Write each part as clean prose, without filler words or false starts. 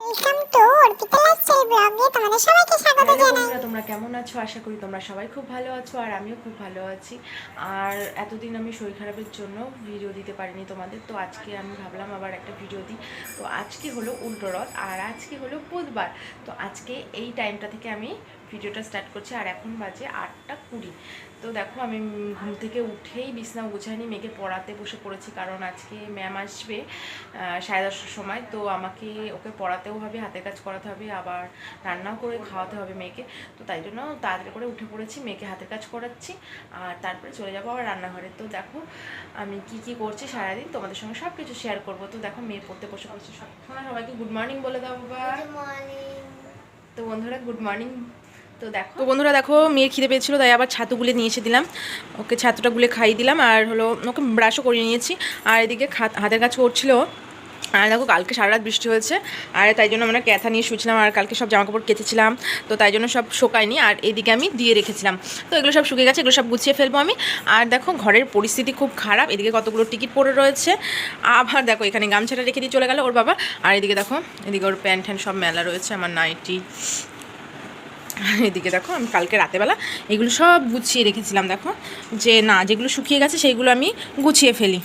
Welcome to Arpita lifestyle ব্লগে তোমাদের সবাইকে স্বাগত জানাই। তোমরা কেমন আছো? আশা করি তোমরা সবাই খুব ভালো আছো, আর আমিও খুব ভালো আছি। আর এতদিন আমি শরীর খারাপের জন্য ভিডিও দিতে পারিনি তোমাদের, তো আজকে আমি ভাবলাম আবার একটা ভিডিও দিই। তো আজকে হলো উল্টো রথ, আর আজকে হলো বুধবার। তো আজকে এই টাইমটা থেকে আমি ভিডিওটা স্টার্ট করছি, আর এখন বাজে 8:20। তো দেখো আমি ঘুম থেকে উঠেই বিছনা গুছাইনি, মেয়েকে পড়াতে বসে পড়েছি, কারণ আজকে ম্যাম আসবে 10:30টার সময়। তো আমাকে ওকে পড়াতেও হবে, হাতের কাজ করাতে হবে, আবার রান্নাও করে খাওয়াতে হবে মেয়েকে। তো তাই জন্য তাড়াতাড়ি করে উঠে পড়েছি, মেয়েকে হাতের কাজ করাচ্ছি, আর তারপরে চলে যাবো আবার রান্নাঘরে। তো দেখো আমি কি করছি সারাদিন তোমাদের সঙ্গে সব কিছু শেয়ার করবো। তো দেখো মেয়ে পড়তে বসে পড়ছে। সবাইকে গুড মর্নিং বলে দাও বাবা। তো বন্ধুরা গুড মর্নিং। তো বন্ধুরা দেখো মেয়ের খিদে পেয়েছিলো, তাই আবার ছাতু গুলে নিয়ে এসে দিলাম ওকে, ছাতুটা গুলে খাইয়ে দিলাম, আর হলো ওকে ব্রাশও করিয়ে নিয়েছি। আর এদিকে হাতের কাজ করছিল। আর দেখো কালকে সারা রাত বৃষ্টি হয়েছে, আর তাই জন্য আমরা ক্যাথা নিয়ে শুয়েছিলাম, আর কালকে সব জামাকাপড় কেচেছিলাম, তো তাই জন্য সব শোকায়নি। আর এদিকে আমি দিয়ে রেখেছিলাম, তো এগুলো সব শুকিয়ে গেছে, এগুলো সব গুছিয়ে ফেলবো আমি। আর দেখো ঘরের পরিস্থিতি খুব খারাপ, এদিকে কতগুলো টিকিট পড়ে রয়েছে, আবার দেখো এখানে গামছাটা রেখে দিয়ে চলে গেল ওর বাবা। আর এদিকে দেখো এদিকে ওর প্যান্ট ট্যান্ট সব মেলা রয়েছে, আমার নাইটি। এদিকে দেখো আমি কালকে রাতেবেলা এগুলো সব গুছিয়ে রেখেছিলাম, দেখো যে না যেগুলো শুকিয়ে গেছে সেইগুলো আমি গুছিয়ে ফেলি।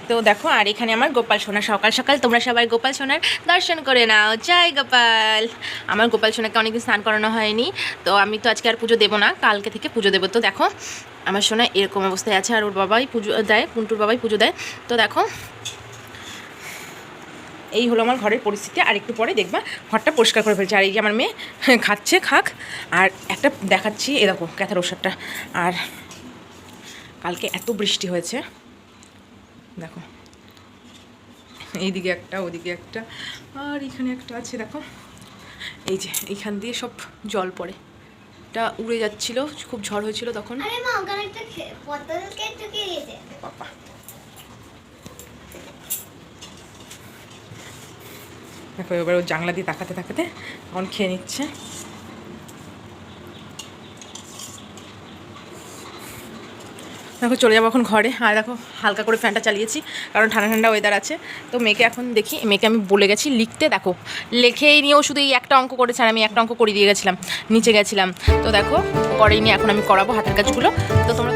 তো দেখো আর এখানে আমার গোপাল সোনা, সকাল সকাল তোমরা সবাই গোপাল সোনার দর্শন করে নাও, জয় গোপাল। আমার গোপাল সোনাকে অনেকদিন স্নান করানো হয়নি, তো আমি তো আজকে আর পুজো দেবো না, কালকে থেকে পুজো দেবো। তো দেখো আমার সোনা এরকম অবস্থায় আছে, আর ওর বাবাই পুজো দেয়, পুন্টুর বাবাই পুজো দেয়। তো দেখো এই হলো আমার ঘরের পরিস্থিতি, আর একটু পরে দেখবা ঘরটা পরিষ্কার করে ফেলছে। আর এই যে আমার মেয়ে খাচ্ছে, খাক। আর একটা দেখাচ্ছি, এ দেখো ক্যাথার ওষুধটা। আর কালকে এত বৃষ্টি হয়েছে, দেখো এইদিকে একটা, ওদিকে একটা, আর এখানে একটা আছে দেখো। এই যে এইখান দিয়ে সব জল পড়ে, এটা উড়ে যাচ্ছিল, খুব ঝড় হয়েছিল তখন। বাবা দেখো এবার ও জানলা দিয়ে তাকাতে তাকাতে এখন খেয়ে নিচ্ছে। দেখো চলে যাবো এখন ঘরে। আর দেখো হালকা করে ফ্যানটা চালিয়েছি, কারণ ঠান্ডা ঠান্ডা ওয়েদার আছে। তো মেয়েকে এখন দেখি, মেয়েকে আমি বলে গেছি লিখতে, দেখো লেখেই নিয়েও শুধু এই একটা অঙ্ক করেছে, আর আমি একটা অঙ্ক করে দিয়ে গেছিলাম, নিচে গেছিলাম। তো দেখো করেই নি, এখন আমি করাবো হাতের কাজগুলো। তো তোমরা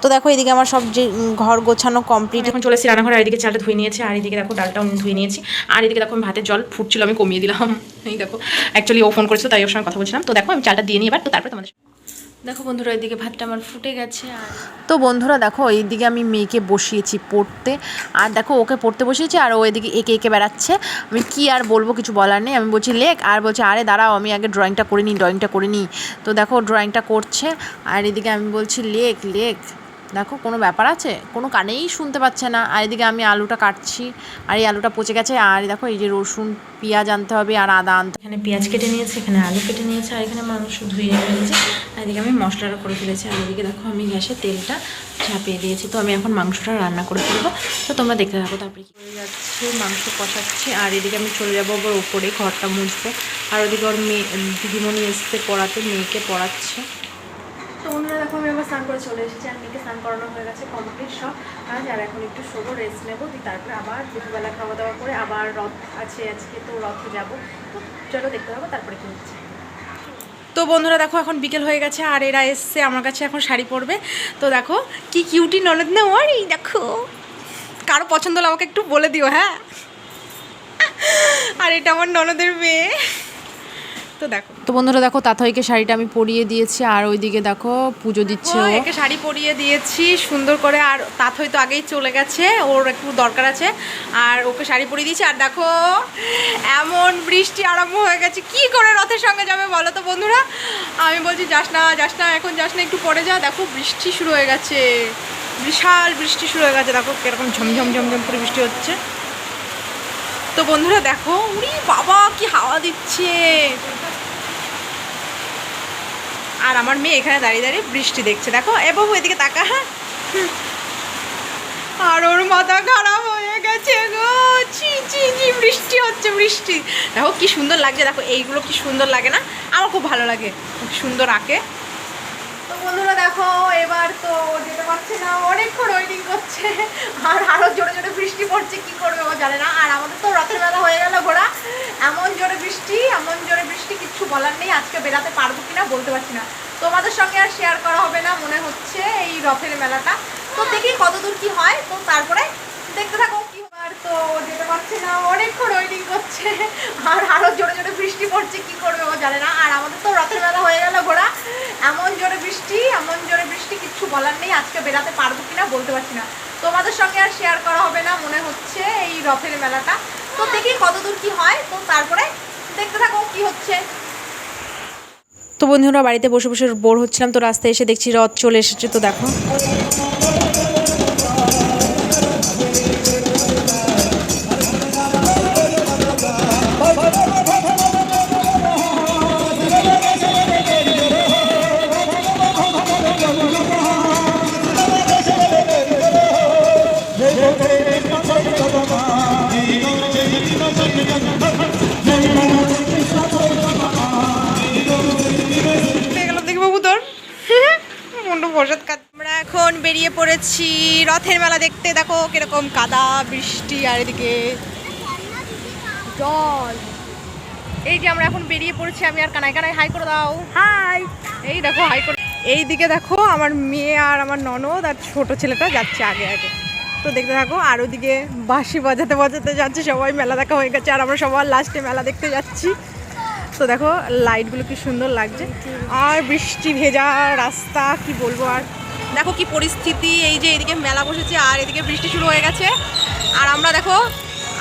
তো দেখো এদিকে আমার সব যে ঘর গোছানো কমপ্লিট, এখন চলে এসেছি রান্নাঘরে। আর এদিকে চালটা ধুয়ে নিয়েছি, আর এদিকে দেখো ডালটাও ধুয়ে নিয়েছি। আর এদিকে দেখো আমি ভাতের জল ফুটছিল, আমি কমিয়ে দিলাম। এই দেখো অ্যাকচুয়ালি ও ফোন করেছিল, তাই ওর সঙ্গে কথা বলছিলাম। তো দেখো আমি চালটা দিয়ে নিই এবার, তো তারপরে তোমাদের দেখো বন্ধুরা এদিকে ভাতটা আমার ফুটে গেছে। আর তো বন্ধুরা দেখো এইদিকে আমি মেয়েকে বসিয়েছি পড়তে, আর দেখো ওকে পড়তে বসিয়েছি, আর ও এদিকে এঁকে এঁকে বেড়াচ্ছে। আমি কি আর বলবো, কিছু বলার নেই। আমি বলছি লেখ, আর বলছি আরে দাঁড়াও আমি আগে ড্রয়িংটা করে নিই। তো দেখো ড্রয়িংটা করছে, আর এদিকে আমি বলছি লেখ লেখ। দেখো কোনো ব্যাপার আছে, কোনো কানেই শুনতে পাচ্ছে না। আর এদিকে আমি আলুটা কাটছি, আর এই আলুটা পচে গেছে। আর দেখো এই যে রসুন পেঁয়াজ আনতে হবে, আর আদা আনতে, এখানে পেঁয়াজ কেটে নিয়েছে, এখানে আলু কেটে নিয়েছে, আর এখানে মাংস ধুয়ে ফেলেছে। আর এদিকে আমি মশলাটা করে ফেলেছি, আর এদিকে দেখো আমি গ্যাসে তেলটা চাপিয়ে দিয়েছি। তো আমি এখন মাংসটা রান্না করে ফেলবো, তো তোমরা দেখতে থাকো। তারপরে কি হয়ে যাচ্ছে, মাংস কষাচ্ছি, আর এদিকে আমি চলে যাবো আবার ওপরে ঘরটা মুছবো। আর ওদিকে ওর মেয়ে দিদিমণি এসছে পড়াতে, মেয়েকে পড়াচ্ছে। তো বন্ধুরা দেখো আমি আবার স্নান করে চলে এসেছি, আর মেয়েকে স্নান করানো হয়ে গেছে কমপ্লিট সব কাজ। আর এখন একটু শোবো, রেস্ট নেবো, তারপরে আবার দুপুরবেলা খাওয়া দাওয়া করে আবার রথ আছে আজকে, তো রথে যাবো। তো চলো দেখতে পাবো তারপরে কি হচ্ছে। তো বন্ধুরা দেখো এখন বিকেল হয়ে গেছে, আর এরা এসছে আমার কাছে এখন শাড়ি পরবে। তো দেখো কি কিউটি ননদ না ওর, এই দেখো কারো পছন্দ হলে আমাকে একটু বলে দিও, হ্যাঁ। আর এটা আমার ননদের মেয়ে। তো দেখো, তো বন্ধুরা দেখো তাথইকে শাড়িটা আমি পরিয়ে দিয়েছি, আর ওইদিকে দেখো পুজো দিচ্ছে ও। একে শাড়ি পরিয়ে দিয়েছি সুন্দর করে, আর তাথই তো আগেই চলে গেছে, ওর একটু দরকার আছে, আর ওকে শাড়ি পরিয়ে দিয়েছি। আর দেখো এমন বৃষ্টি আরম্ভ হয়ে গেছে, কি করে রথের সঙ্গে যাবে বলো তো বন্ধুরা? আমি বলছি যাস না এখন যাস না, একটু পরে যা। দেখো বৃষ্টি শুরু হয়ে গেছে, বিশাল বৃষ্টি শুরু হয়ে গেছে, দেখো কিরকম ঝমঝম ঝমঝম করে বৃষ্টি হচ্ছে। তো বন্ধুরা দেখো, উড়ি বাবা কি হাওয়া দিচ্ছে, আর আমার মেয়ে এখানে দাঁড়িয়ে দাঁড়িয়ে বৃষ্টি দেখছে। দেখো এ বাবু এদিকে তাকা, হ্যাঁ, আর ওর মাথা খারাপ হয়ে গেছে গো, ছি ছি ছি, বৃষ্টি হচ্ছে বৃষ্টি। দেখো কি সুন্দর লাগছে, দেখো এইগুলো কি সুন্দর লাগে না? আমার খুব ভালো লাগে, খুব সুন্দর আঁকে। তো বন্ধুরা দেখো এবার তো যেতে পারছে না, অনেকক্ষণ ওয়েটিং করছে, আর আরও জোরে জোরে বৃষ্টি পড়ছে, কি করবে ও জানে না। আর আমাদের তো রথের মেলা হয়ে গেল ঘোরা, এমন জোরে বৃষ্টি কিচ্ছু বলার নেই, আজকে বেরাতে পারবো কিনা বলতে পারছি না। তোমাদের সঙ্গে আর শেয়ার করা হবে না মনে হচ্ছে এই রথের মেলাটা, তো দেখি কতদূর কি হয়, তো তারপরে দেখতে থাকো কি। আর তো যেতে পারছে না, অনেকক্ষণ ওয়েটিং করছে, আর আরও জোরে জোরে বৃষ্টি পড়ছে, কি করবে ও জানে না। আর আমাদের তো রথের মেলা হয়ে গেল ঘোরা, এমন জোরে বৃষ্টি কিচ্ছু বলার নেই, আজকে বেরাতে পারবো কিনা বলতে পারছি না। তোমাদের সঙ্গে আর শেয়ার করা হবে না মনে হচ্ছে এই রথের মেলাটা, তো দেখি কতদূর কি হয়, তো তারপরে দেখতে থাকো কি হচ্ছে। তো বন্ধুরা বাড়িতে বসে বসে বোর হচ্ছিলাম, তো রাস্তায় এসে দেখছি রথ চলে এসেছে। তো দেখো আমরা এখন বেরিয়ে পড়েছি রথের মেলা দেখতে। দেখো কিরকম কাদা বৃষ্টি, আর এদিকে জল। এই যে আমরা এখন বেরিয়ে পড়েছি, আমি আর কানাই হাই করে দাও, হাই। এই দেখো হাই করে। এইদিকে দেখো আমার মেয়ে আর আমার ননদ আর ছোট ছেলেটা যাচ্ছে আগে আগে, তো দেখতে থাকো। আর ওদিকে বাঁশি বাজাতে বাজাতে যাচ্ছে সবাই, মেলা দেখা হয়ে গেছে, আর আমরা সবার লাস্টে মেলা দেখতে যাচ্ছি। তো দেখো লাইটগুলো কি সুন্দর লাগছে, আর বৃষ্টি ভেজা রাস্তা, কি বলবো। আর দেখো কি পরিস্থিতি, এই যে এদিকে মেলা বসেছে আর এদিকে বৃষ্টি শুরু হয়ে গেছে। আর আমরা দেখো,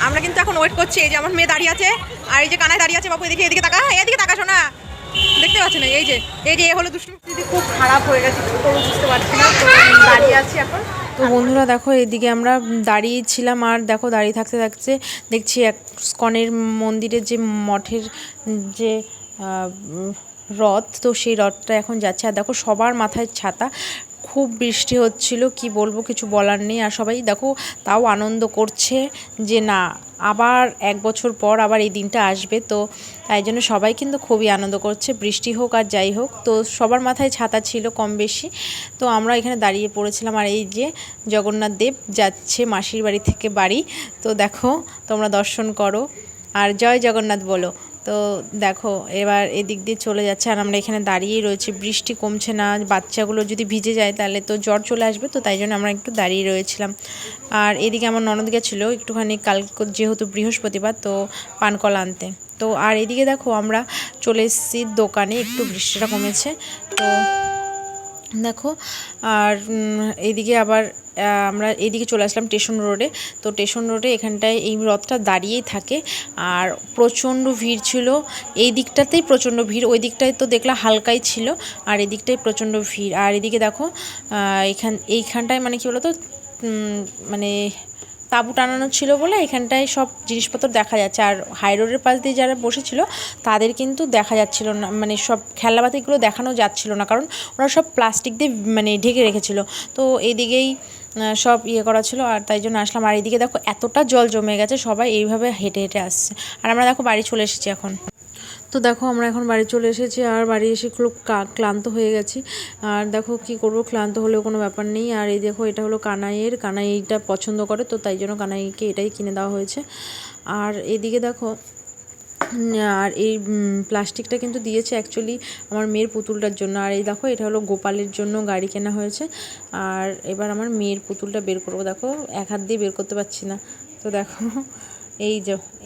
আমরা কিন্তু এখন ওয়েট করছি। এই যে আমার মেয়ে দাঁড়িয়ে আছে, আর এই যে কানায় দাঁড়িয়ে আছে। বাবু এদিকে তাকা, এদিকে তাকা শোনা, দেখতে পাচ্ছি না। এই যে এ হলো দুষ্টু। খুব খারাপ হয়ে গেছে, কি করবো বুঝতে পারছি না, তো দাঁড়িয়ে আছি এখন। তো বন্ধুরা দেখো এদিকে আমরা দাঁড়িয়েছিলাম, আর দেখো দাঁড়িয়ে থাকতে থাকতে দেখছি এক স্কনের মন্দিরের যে মঠের যে রথ, তো সেই রথটা এখন যাচ্ছে। আর দেখো সবার মাথায় ছাতা, খুব বৃষ্টি হচ্ছিল, কি বলবো, কিছু বলার নেই। আর সবাই দেখো তাও আনন্দ করছে যে না, আবার এক বছর পর আবার এই দিনটা আসবে, তো তাই জন্য সবাই কিন্তু খুবই আনন্দ করছে, বৃষ্টি হোক আর যাই হোক। তো সবার মাথায় ছাতা ছিল কম বেশি, তো আমরা এখানে দাঁড়িয়ে পড়েছিলাম। আর এই যে জগন্নাথ দেব যাচ্ছে মাসির বাড়ি থেকে বাড়ি, তো দেখো তোমরা দর্শন করো আর জয় জগন্নাথ বলো। তো দেখো এবার এদিক দিয়ে চলে যাচ্ছে, আর আমরা এখানে দাঁড়িয়েই রয়েছি, বৃষ্টি কমছে না, বাচ্চাগুলো যদি ভিজে যায় তাহলে তো জ্বর চলে আসবে, তো তাই জন্য আমরা একটু দাঁড়িয়ে রয়েছিলাম। আর এদিকে আমার ননদ গেছিলো একটুখানি কাল, যেহেতু বৃহস্পতিবার, তো পানকলা আনতে। তো আর এদিকে দেখো আমরা চলে এসেছি দোকানে, একটু বৃষ্টিটা কমেছে, তো দেখো। আর এইদিকে আবার আমরা এইদিকে চলে আসলাম স্টেশন রোডে। তো স্টেশন রোডে এখানটায় এই রথটা দাঁড়িয়েই থাকে, আর প্রচণ্ড ভিড় ছিল। এই দিকটাতেই প্রচণ্ড ভিড়, ওই দিকটায় তো দেখলাম হালকাই ছিল, আর এদিকটায় প্রচণ্ড ভিড়। আর এদিকে দেখো এইখানটায় মানে কী বলতো, মানে তাঁবু টানানো ছিল বলে এখানটায় সব জিনিসপত্র দেখা যাচ্ছে। আর হাই রোডের পাশ দিয়ে যারা বসেছিল তাদের কিন্তু দেখা যাচ্ছিল না, মানে সব খেলনাপাতিগুলো দেখানো যাচ্ছিল না, কারণ ওরা সব প্লাস্টিক দিয়ে মানে ঢেকে রেখেছিল। তো এইদিকেই সব ইয়ে করা ছিল, আর তাই জন্য আসলাম। আর এইদিকে দেখো এতটা জল জমে গেছে, সবাই এইভাবে হেঁটে হেঁটে আসছে। আর আমরা দেখো বাড়ি চলে এসেছি এখন। তো দেখো আমরা এখন বাড়ি চলে এসেছি, আর বাড়ি এসে খুব ক্লান্ত হয়ে গেছি। আর দেখো কি করব, ক্লান্ত হলেও কোনো ব্যাপার নেই। আর এই দেখো এটা হলো কানাই এইটা পছন্দ করে, তো তাই জন্য কানাইকে এটাই কিনে দেওয়া হয়েছে। আর এদিকে দেখো, আর এই প্লাস্টিকটা কিন্তু দিয়েছে অ্যাকচুয়ালি আমার মেয়ের পুতুলটার জন্য। আর এই দেখো এটা হলো গোপালের জন্য গাড়ি কেনা হয়েছে। আর এবার আমার মেয়ের পুতুলটা বের করবো, দেখো এক হাত দিয়ে বের করতে পারছি না, তো দেখো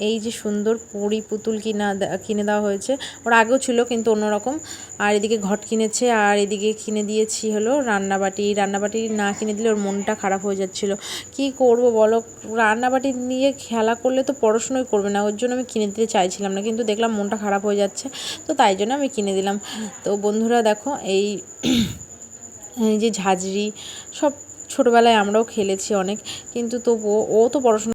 এই যে সুন্দর পরি পুতুল কিনে দেওয়া হয়েছে। ওর আগেও ছিল কিন্তু অন্যরকম। আর এদিকে ঘট কিনেছে, আর এদিকে কিনে দিয়েছি হলো রান্নাবাটি না কিনে দিলে ওর মনটা খারাপ হয়ে যাচ্ছিলো। কি করব বলো, রান্নাবাটি নিয়ে খেলা করলে তো পড়াশুনোই করবে না, ওর জন্য আমি কিনে দিতে চাইছিলাম না, কিন্তু দেখলাম মনটা খারাপ হয়ে যাচ্ছে, তো তাই জন্য আমি কিনে দিলাম। তো বন্ধুরা দেখো এই যে ঝাঁঝরি সব ছোটোবেলায় আমরাও খেলেছি অনেক, কিন্তু তবুও ও তো পড়াশোনা